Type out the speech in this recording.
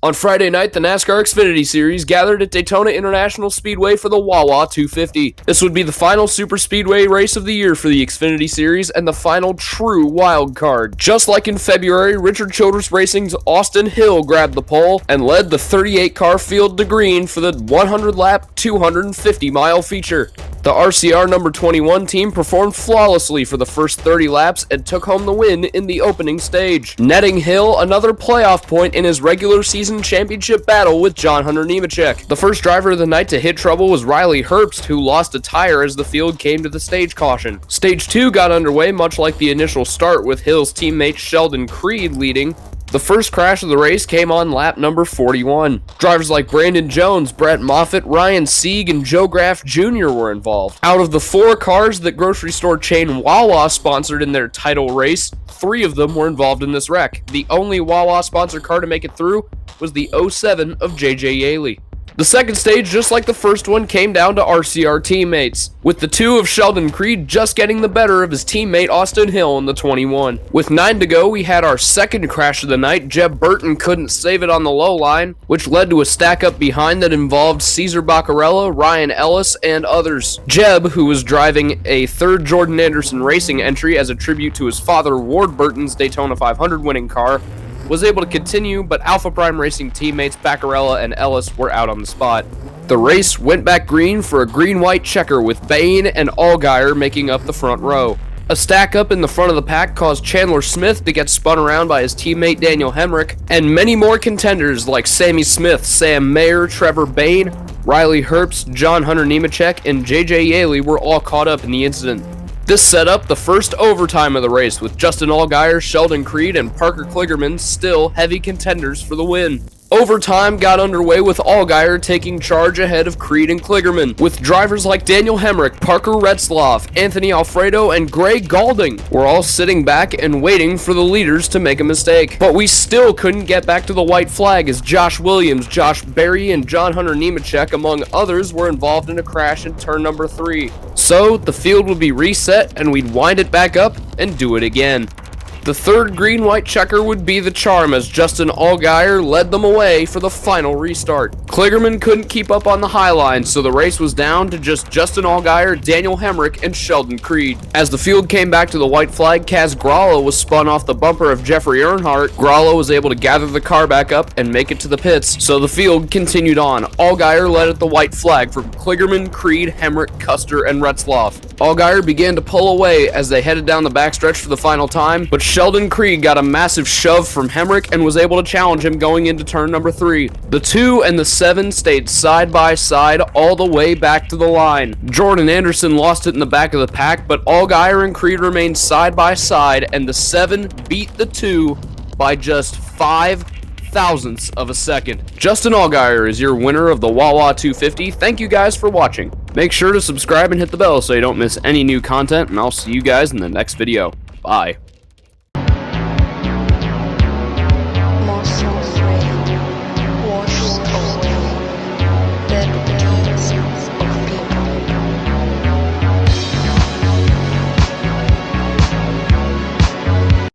On Friday night, the NASCAR Xfinity Series gathered at Daytona International Speedway for the Wawa 250. This would be the final super speedway race of the year for the Xfinity Series and the final true wild card. Just like in February, Richard Childress Racing's Austin Hill grabbed the pole and led the 38-car field to green for the 100-lap, 250-mile feature. The RCR number 21 team performed flawlessly for the first 30 laps and took home the win in the opening stage, netting Hill another playoff point in his regular season championship battle with John Hunter Nemechek. The first driver of the night to hit trouble was Riley Herbst, who lost a tire as the field came to the stage caution. Stage 2 got underway much like the initial start, with Hill's teammate Sheldon leading. The first crash of the race came on lap number 41. Drivers like Brandon Jones, Brett Moffitt, Ryan Sieg, and Joe Graff Jr. were involved. Out of the 4 cars that grocery store chain Wawa sponsored in their title race, 3 of them were involved in this wreck. The only Wawa sponsored car to make it through was the 07 of J.J. Yaley. The second stage, just like the first one, came down to RCR teammates, with the 2 of Sheldon Creed just getting the better of his teammate Austin Hill in the 21. With 9 to go, we had our second crash of the night. Jeb Burton couldn't save it on the low line, which led to a stack up behind that involved Cesar Baccarella, Ryan Ellis, and others. Jeb, who was driving a third Jordan Anderson Racing entry as a tribute to his father Ward Burton's Daytona 500 winning car, was able to continue, but Alpha Prime Racing teammates Baccarella and Ellis were out on the spot. The race went back green for a green-white checker, with Bain and Allgaier making up the front row. A stack up in the front of the pack caused Chandler Smith to get spun around by his teammate Daniel Hemrick, and many more contenders like Sammy Smith, Sam Mayer, Trevor Bain, Riley Herbst, John Hunter Nemechek, and J.J. Yaley were all caught up in the incident. This set up the first overtime of the race, with Justin Allgaier, Sheldon Creed, and Parker Kligerman still heavy contenders for the win. Overtime got underway with Allgaier taking charge ahead of Creed and Kligerman, with drivers like Daniel Hemrick, Parker Retzloff, Anthony Alfredo, and Greg Galding were all sitting back and waiting for the leaders to make a mistake. But we still couldn't get back to the white flag, as Josh Williams, Josh Berry, and John Hunter Nemechek, among others, were involved in a crash in turn number 3. So the field would be reset and we'd wind it back up and do it again. The third green-white checker would be the charm, as Justin Allgaier led them away for the final restart. Kligerman couldn't keep up on the high line, so the race was down to just Justin Allgaier, Daniel Hemrick, and Sheldon Creed. As the field came back to the white flag, Kaz Gralla was spun off the bumper of Jeffrey Earnhardt. Gralla was able to gather the car back up and make it to the pits, so the field continued on. Allgaier led at the white flag from Kligerman, Creed, Hemrick, Custer, and Retzloff. Allgaier began to pull away as they headed down the backstretch for the final time, but Sheldon Creed got a massive shove from Hemrick and was able to challenge him going into turn number 3. The 2 and the 7 stayed side by side all the way back to the line. Jordan Anderson lost it in the back of the pack, but Allgaier and Creed remained side by side, and the 7 beat the 2 by just 5 thousandths of a second. Justin Allgaier is your winner of the Wawa 250. Thank you guys for watching. Make sure to subscribe and hit the bell so you don't miss any new content, and I'll see you guys in the next video. Bye.